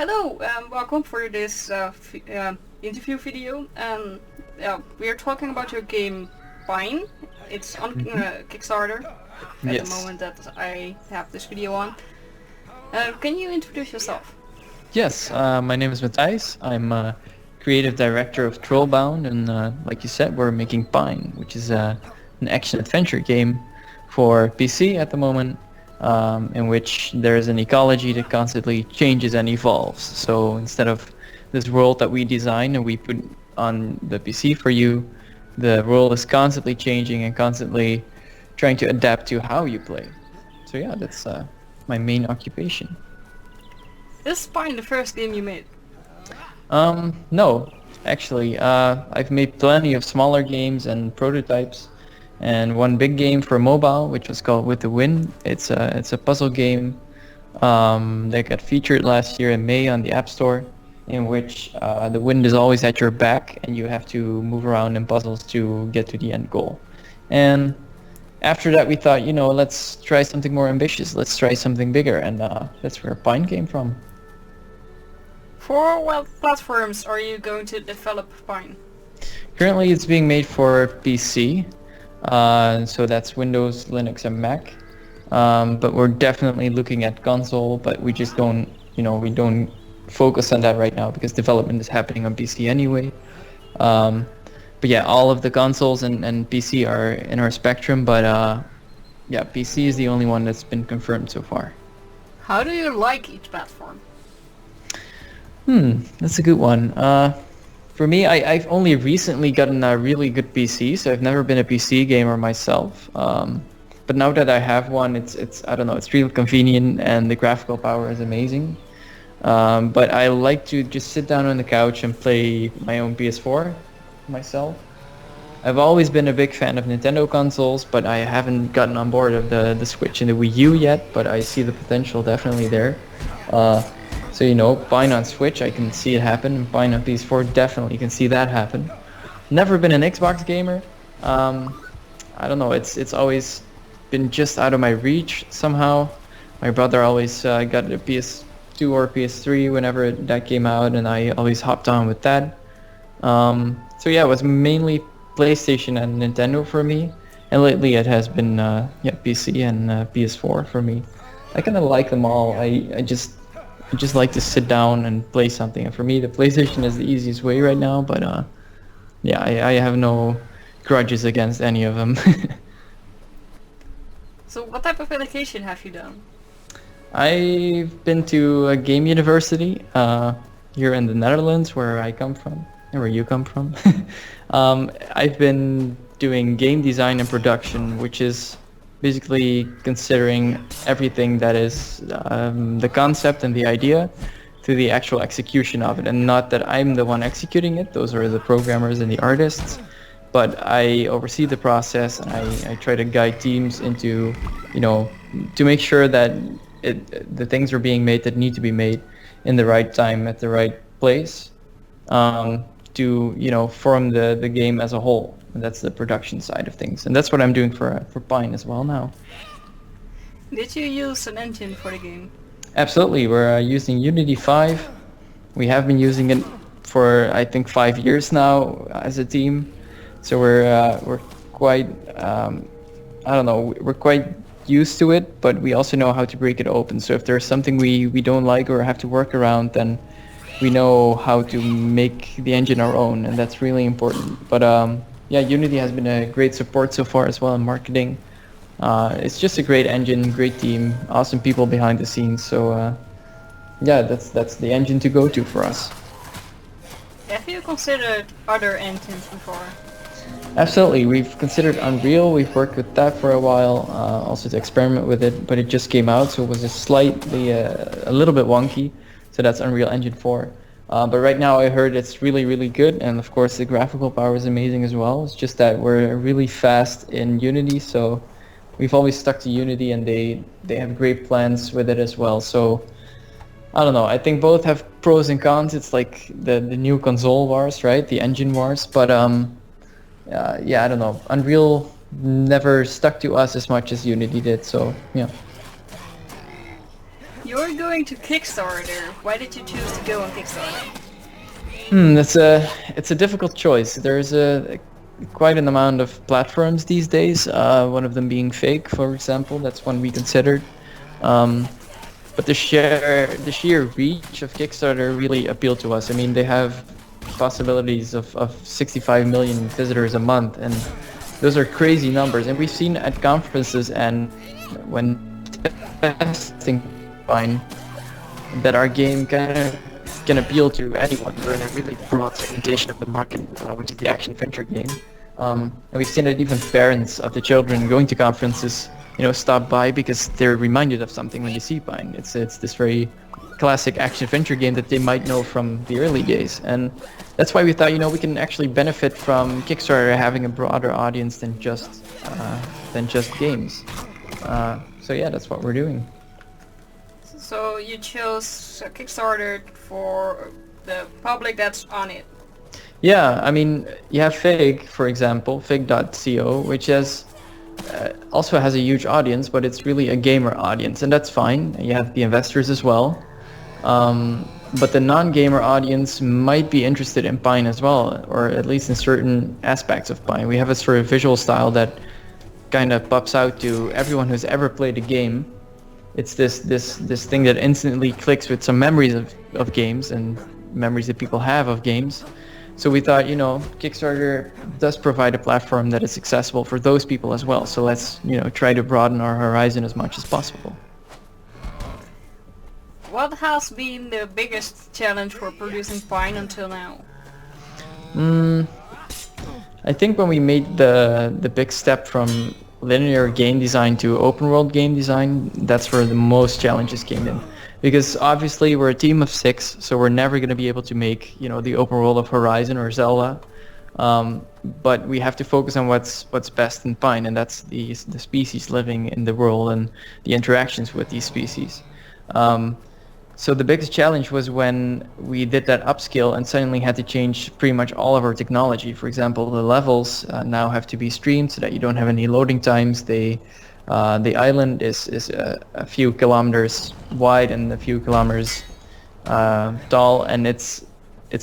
Hello, welcome for this interview video. We are talking about your game Pine. It's on Kickstarter at the Yes. moment that I have this video on. Can you introduce yourself? Yes, my name is Matthijs. I'm creative director of Trollbound, and like you said, we're making Pine, which is an action-adventure game for PC at the moment, in which there's an ecology that constantly changes and evolves. So instead of this world that we design and we put on the PC for you, the world is constantly changing and constantly trying to adapt to how you play. So yeah, that's my main occupation. Is Pine the first game you made? No, actually, I've made plenty of smaller games and prototypes, and one big game for mobile, which was called With the Wind. It's a puzzle game that got featured last year in May on the App Store, in which the wind is always at your back, and you have to move around in puzzles to get to the end goal. And after that, we thought, let's try something more ambitious. Let's try something bigger, and that's where Pine came from. For what platforms are you going to develop Pine? Currently, it's being made for PC, so that's Windows, Linux, and Mac. But we're definitely looking at console, but we just don't, we don't focus on that right now because development is happening on PC anyway. But yeah, all of the consoles and PC are in our spectrum, but yeah, PC is the only one that's been confirmed so far. How do you like each platform? That's a good one. For me, I've only recently gotten a really good PC, so I've never been a PC gamer myself. But now that I have one, it's I don't know, it's really convenient and the graphical power is amazing. But I like to just sit down on the couch and play my own PS4 myself. I've always been a big fan of Nintendo consoles, but I haven't gotten on board of the Switch and the Wii U yet, but I see the potential definitely there. So, buying on Switch, I can see it happen, and buying on PS4, definitely can see that happen. Never been an Xbox gamer. I don't know, it's always been just out of my reach somehow. My brother always got a PS2 or PS3 whenever that came out, and I always hopped on with that. So yeah, it was mainly PlayStation and Nintendo for me, and lately it has been PC and PS4 for me. I kind of like them all. I just like to sit down and play something. And for me, the PlayStation is the easiest way right now. But yeah, I have no grudges against any of them. So what type of education have you done? I've been to a game university here in the Netherlands, where I come from, and where you come from. I've been doing game design and production, which is basically considering everything that is the concept and the idea to the actual execution of it, and not that I'm the one executing it. Those are the programmers and the artists, but I oversee the process, and I try to guide teams into, to make sure that the things are being made that need to be made in the right time at the right place, to form the game as a whole. And that's the production side of things, and that's what I'm doing for Pine as well now. Did you use an engine for the game? Absolutely, we're using Unity 5. We have been using it for I think 5 years now as a team, so we're quite I don't know, we're quite used to it, but we also know how to break it open. So if there's something we don't like or have to work around, then we know how to make the engine our own, and that's really important. But yeah, Unity has been a great support so far as well in marketing. It's just a great engine, great team, awesome people behind the scenes. So yeah, that's the engine to go to for us. Have you considered other engines before? Absolutely, we've considered Unreal. We've worked with that for a while, also to experiment with it, but it just came out, so it was a little bit wonky. So that's Unreal Engine 4. But right now I heard it's really, really good, and of course the graphical power is amazing as well. It's just that we're really fast in Unity, so we've always stuck to Unity, and they have great plans with it as well. So I don't know, I think both have pros and cons. It's like the new console wars, right? The engine wars. But yeah, I don't know. Unreal never stuck to us as much as Unity did, so yeah. You're going to Kickstarter. Why did you choose to go on Kickstarter? It's a difficult choice. There's quite an amount of platforms these days. One of them being Fake, for example. That's one we considered. But the sheer reach of Kickstarter really appealed to us. I mean, they have possibilities of 65 million visitors a month, and those are crazy numbers. And we've seen at conferences and when testing Fine that our game kind of can appeal to anyone. We're in a really broad segmentation of the market, which is the action-adventure game. And we've seen that even parents of the children going to conferences, stop by because they're reminded of something when they see Pine. It's this very classic action-adventure game that they might know from the early days. And that's why we thought, we can actually benefit from Kickstarter having a broader audience than just games. So yeah, that's what we're doing. So you chose Kickstarter for the public that's on it. Yeah, I mean, you have Fig, for example, Fig.co, which also has a huge audience, but it's really a gamer audience, and that's fine. You have the investors as well. But the non-gamer audience might be interested in Pine as well, or at least in certain aspects of Pine. We have a sort of visual style that kind of pops out to everyone who's ever played a game. It's this thing that instantly clicks with some memories of games and memories that people have of games. So we thought, Kickstarter does provide a platform that is accessible for those people as well. So let's, try to broaden our horizon as much as possible. What has been the biggest challenge for producing Pine until now? I think when we made the big step from linear game design to open world game design, that's where the most challenges came in. Because obviously we're a team of 6, so we're never going to be able to make, the open world of Horizon or Zelda. But we have to focus on what's best in Pine, and that's the species living in the world and the interactions with these species. So the biggest challenge was when we did that upscale and suddenly had to change pretty much all of our technology. For example, the levels now have to be streamed so that you don't have any loading times. The island is a few kilometers wide and a few kilometers tall, and it's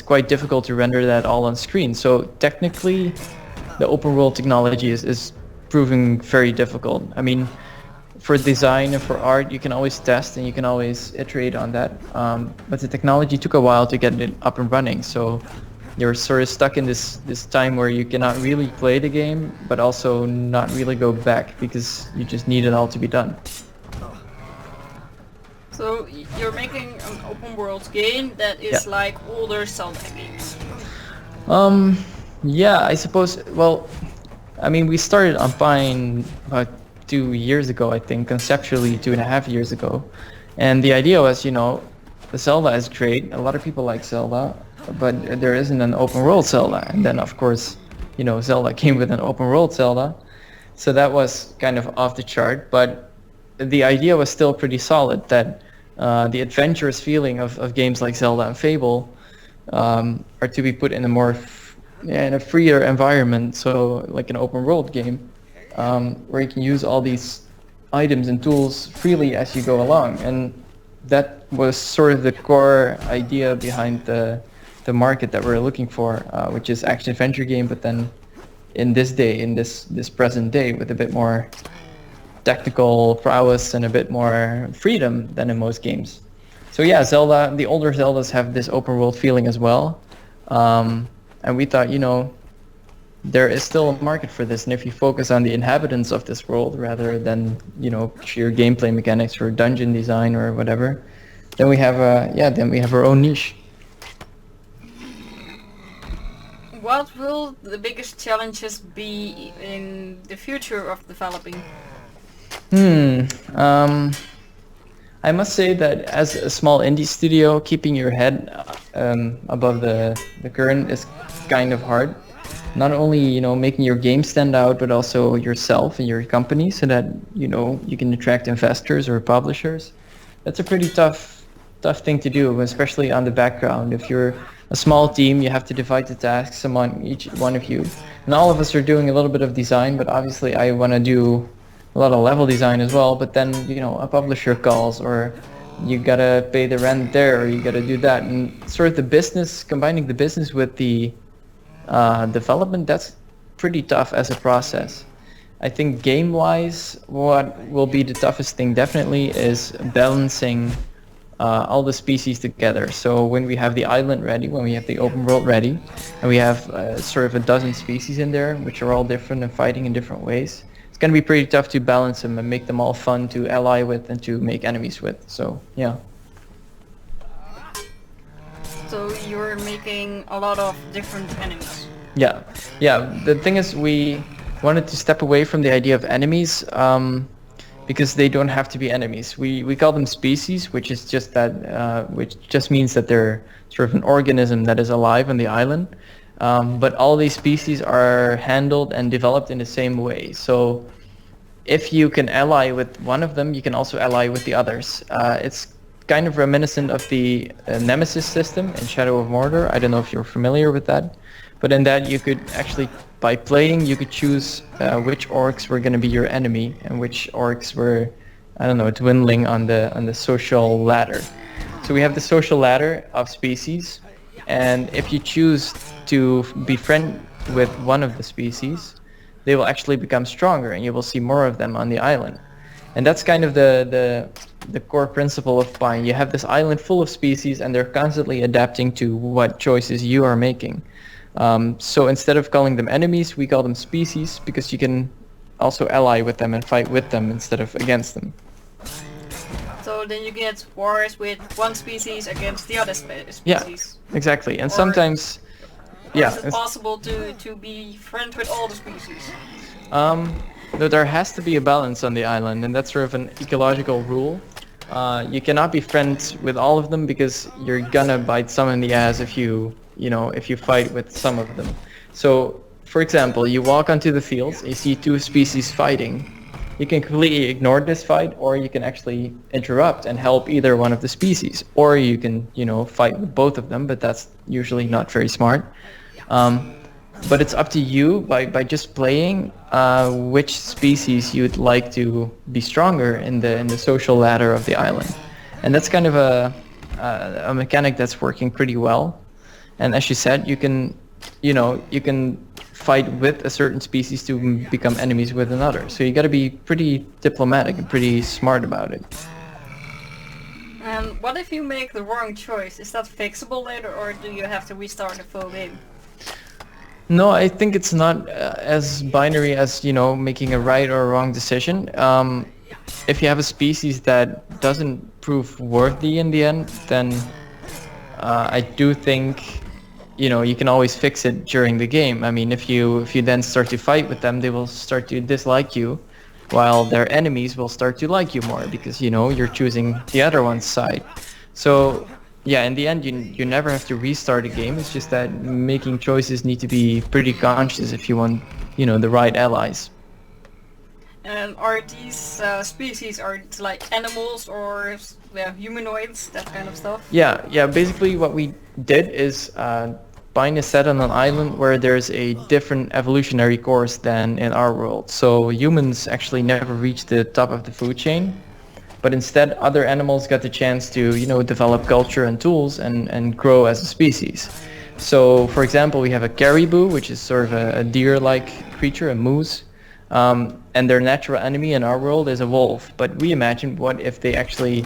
quite difficult to render that all on screen. So technically, the open world technology is proving very difficult. I mean, for design and for art, you can always test and you can always iterate on that. But the technology took a while to get it up and running. So you're sort of stuck in this time where you cannot really play the game, but also not really go back because you just need it all to be done. So you're making an open world game that is like older Zelda games. Yeah, I suppose. Well, I mean, we started on Pine about 2 years ago, I think, conceptually 2.5 years ago. And the idea was, the Zelda is great. A lot of people like Zelda, but there isn't an open world Zelda. And then, of course, Zelda came with an open world Zelda. So that was kind of off the chart. But the idea was still pretty solid, that the adventurous feeling of games like Zelda and Fable are to be put in a freer environment, so like an open world game. Where you can use all these items and tools freely as you go along, and that was sort of the core idea behind the market that we're looking for, which is action adventure game, but then in this present day, with a bit more technical prowess and a bit more freedom than in most games. So yeah, Zelda, the older Zeldas have this open world feeling as well, and we thought, there is still a market for this, and if you focus on the inhabitants of this world rather than sheer gameplay mechanics or dungeon design or whatever, then we have our own niche. What will the biggest challenges be in the future of developing? I must say that as a small indie studio, keeping your head above the current is kind of hard. Not only making your game stand out, but also yourself and your company, so that you can attract investors or publishers. That's a pretty tough thing to do, especially on the background. If you're a small team, you have to divide the tasks among each one of you, and all of us are doing a little bit of design. But obviously, I want to do a lot of level design as well. But then a publisher calls, or you gotta pay the rent there, or you gotta do that, and sort of the business, combining the business with the development, that's pretty tough as a process. I think game-wise, what will be the toughest thing definitely is balancing all the species together. So when we have the island ready, when we have the open world ready, and we have sort of a dozen species in there, which are all different and fighting in different ways, it's going to be pretty tough to balance them and make them all fun to ally with and to make enemies with. So yeah. So you're making a lot of different enemies. Yeah. The thing is, we wanted to step away from the idea of enemies because they don't have to be enemies. We call them species, which is just that, which just means that they're sort of an organism that is alive on the island. But all these species are handled and developed in the same way. So if you can ally with one of them, you can also ally with the others. It's kind of reminiscent of the Nemesis system in Shadow of Mordor. I don't know if you're familiar with that. But in that, you could actually, by playing, you could choose which orcs were going to be your enemy and which orcs were, I don't know, dwindling on the social ladder. So we have the social ladder of species, and if you choose to befriend with one of the species, they will actually become stronger, and you will see more of them on the island. And that's kind of the core principle of Pine. You have this island full of species, and they're constantly adapting to what choices you are making. So instead of calling them enemies, we call them species, because you can also ally with them and fight with them instead of against them. So then you get wars with one species against the other species. Yeah, exactly. And sometimes... Is it possible to be friends with all the species? No, there has to be a balance on the island, and that's sort of an ecological rule. You cannot be friends with all of them, because you're gonna bite some in the ass if you fight with some of them. So, for example, you walk onto the fields, you see two species fighting. You can completely ignore this fight, or you can actually interrupt and help either one of the species. Or you can, fight with both of them, but that's usually not very smart. But it's up to you, by just playing, which species you'd like to be stronger in the social ladder of the island. And that's kind of a mechanic that's working pretty well. And as you said, you can fight with a certain species to become enemies with another. So you got to be pretty diplomatic and pretty smart about it. And what if you make the wrong choice? Is that fixable later, or do you have to restart the full game? No, I think it's not as binary as, making a right or a wrong decision. If you have a species that doesn't prove worthy in the end, then I do think you can always fix it during the game. I mean, if you then start to fight with them, they will start to dislike you, while their enemies will start to like you more, because you're choosing the other one's side. So yeah, in the end, you never have to restart a game. It's just that making choices need to be pretty conscious if you want the right allies. And are these species, are it like animals or humanoids, that kind of stuff? Yeah. Basically, what we did is Pine is set on an island where there's a different evolutionary course than in our world. So humans actually never reached the top of the food chain, but instead other animals got the chance to develop culture and tools and grow as a species. So for example, we have a caribou, which is sort of a deer-like creature, a moose. And their natural enemy in our world is a wolf. But we imagined, what if they actually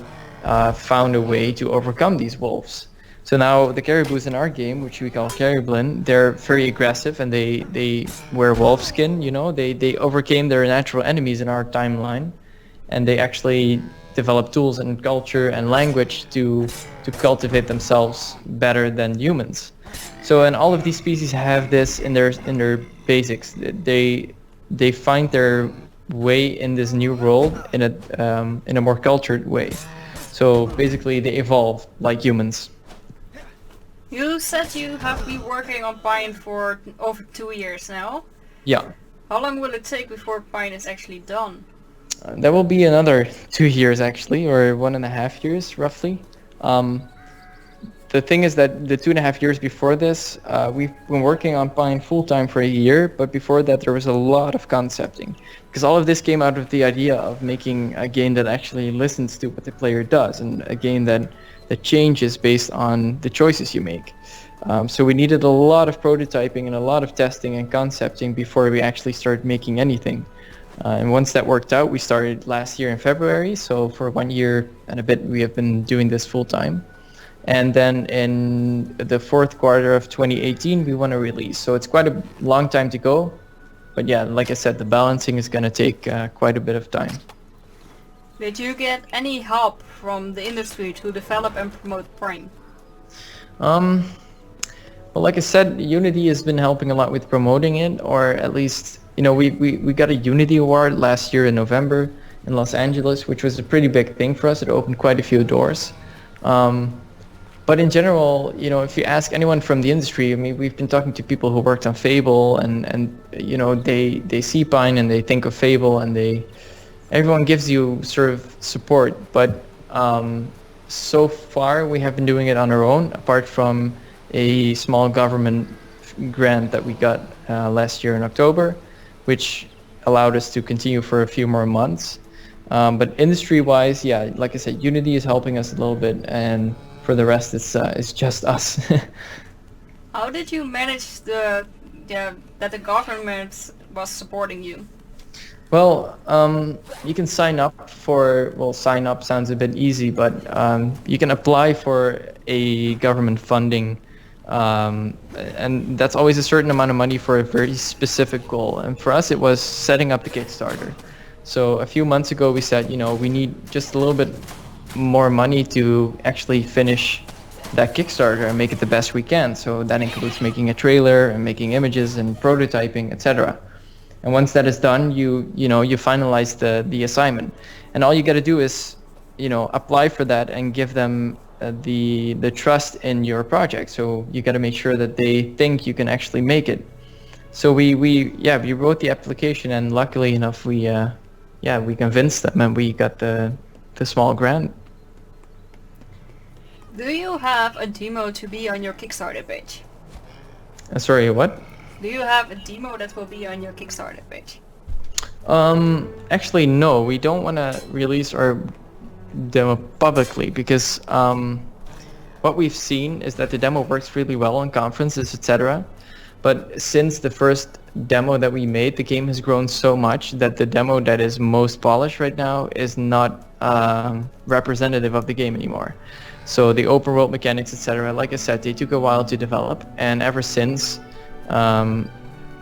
found a way to overcome these wolves? So now the caribous in our game, which we call Cariblin, they're very aggressive, and they wear wolf skin. They overcame their natural enemies in our timeline, and they actually develop tools and culture and language to cultivate themselves better than humans. So, and all of these species have this in their basics. They find their way in this new world in a more cultured way. So basically, they evolve like humans. You said you have been working on Pine for over 2 years now. Yeah. How long will it take before Pine is actually done? That will be another 2 years actually, or 1.5 years roughly. the thing is that the 2.5 years before this, we've been working on Pine full-time for a year, but before that there was a lot of concepting. Because all of this came out of the idea of making a game that actually listens to what the player does, and a game that changes based on the choices you make. So we needed a lot of prototyping and a lot of testing and concepting before we actually started making anything. And once that worked out, we started last year in February. So for 1 year and a bit, we have been doing this full time. And then in the fourth quarter of 2018, we want to release. So it's quite a long time to go. But yeah, like I said, the balancing is going to take quite a bit of time. Did you get any help from the industry to develop and promote Prime? Well, like I said, Unity has been helping a lot with promoting it, or at least, you know, we got a Unity Award last year in November in Los Angeles, which was a pretty big thing for us. It opened quite a few doors. But in general, you know, if you ask anyone from the industry, I mean, we've been talking to people who worked on Fable, and you know, they see Pine and they think of Fable, and everyone gives you sort of support. But so far, we have been doing it on our own, apart from a small government grant that we got last year in October, which allowed us to continue for a few more months. But industry-wise, yeah, like I said, Unity is helping us a little bit, and for the rest, it's just us. How did you manage that the government was supporting you? Well, you can sign up for, well, sign up sounds a bit easy, but you can apply for a government funding, and that's always a certain amount of money for a very specific goal. And for us, it was setting up the Kickstarter. So a few months ago, we said, you know, we need just a little bit more money to actually finish that Kickstarter and make it the best we can. So that includes making a trailer and making images and prototyping, etc. And once that is done, you finalize the assignment, and all you got to do is, you know, apply for that and give them the trust in your project. So you got to make sure that they think you can actually make it. So we wrote the application, and luckily enough, we convinced them, and we got the small grant. Do you have a demo to be on your Kickstarter page? Sorry, what? Do you have a demo that will be on your Kickstarter page? Actually, no. We don't want to release our demo publicly because what we've seen is that the demo works really well on conferences, etc. But since the first demo that we made, the game has grown so much that the demo that is most polished right now is not representative of the game anymore. So the open world mechanics, etc., like I said, they took a while to develop, and ever since,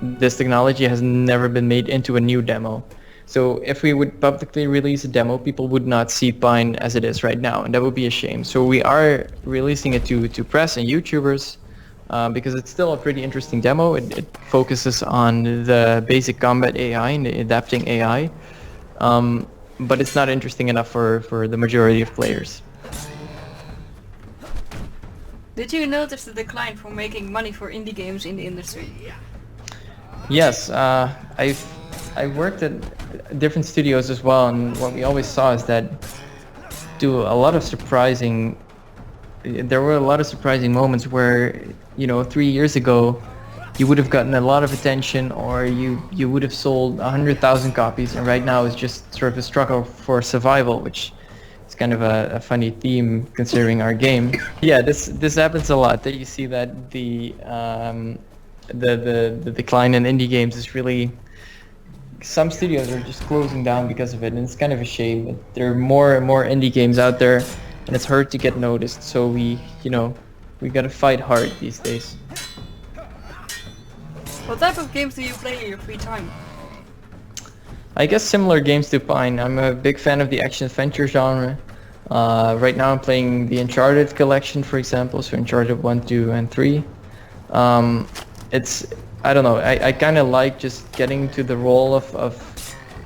this technology has never been made into a new demo. So if we would publicly release a demo, people would not see Pine as it is right now, and that would be a shame. So we are releasing it to press and YouTubers, because it's still a pretty interesting demo. It focuses on the basic combat AI and the adapting AI, but it's not interesting enough for the majority of players. Did you notice the decline from making money for indie games in the industry? Yes, I worked at different studios as well, and what we always saw is that there were a lot of surprising moments where, you know, 3 years ago you would have gotten a lot of attention, or you would have sold 100,000 copies, and right now it's just sort of a struggle for survival, which is kind of a funny theme considering our game. Yeah, this happens a lot, that you see that the decline in indie games is really, some studios are just closing down because of it, and it's kind of a shame. But there are more and more indie games out there, and it's hard to get noticed. So we gotta fight hard these days. What type of games do you play in your free time? I guess similar games to Pine. I'm a big fan of the action-adventure genre. Right now I'm playing the Uncharted collection, for example, so Uncharted 1, 2, and 3. I don't know, I kind of like just getting to the role of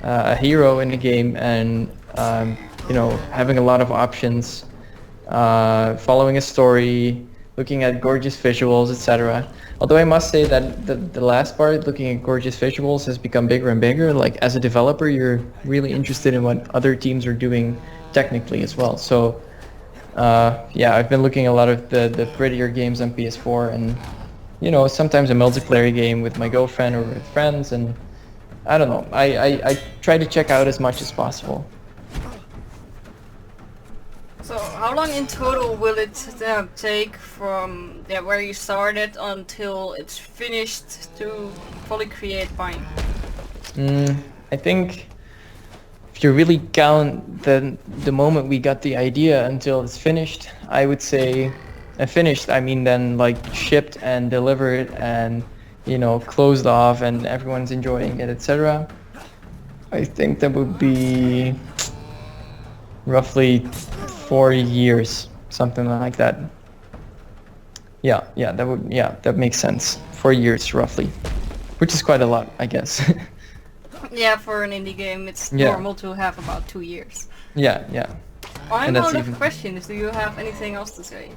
a hero in the game, and having a lot of options, following a story, looking at gorgeous visuals, etc. Although I must say that the last part, looking at gorgeous visuals, has become bigger and bigger. Like, as a developer, you're really interested in what other teams are doing technically as well. So Yeah, I've been looking a lot of the prettier games on PS4, and you know, sometimes a multiplayer game with my girlfriend or with friends, and I don't know. I try to check out as much as possible. So how long in total will it take from where you started until it's finished to fully create Vine? I think if you really count the moment we got the idea until it's finished, I would say finished, I mean then like shipped and delivered and, you know, closed off and everyone's enjoying it, etc. I think that would be roughly 4 years, something like that. Yeah, that makes sense. 4 years roughly, which is quite a lot, I guess. Yeah, for an indie game, it's normal to have about 2 years. Yeah. I'm out of questions. Do you have anything else to say?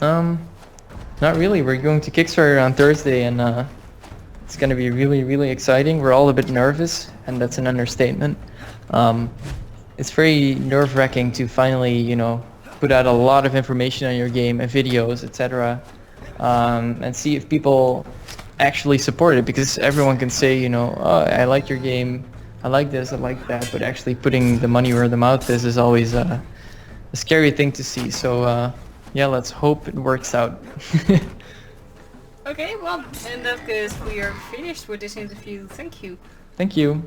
Not really. We're going to Kickstarter on Thursday, and it's going to be really, really exciting. We're all a bit nervous, and that's an understatement. It's very nerve-wracking to finally, you know, put out a lot of information on your game, and videos, etc., and see if people actually support it, because everyone can say, you know, oh, I like your game, I like this, I like that, but actually putting the money where the mouth is always a scary thing to see. So yeah, let's hope it works out. Okay, well, in that case we are finished with this interview. Thank you. Thank you.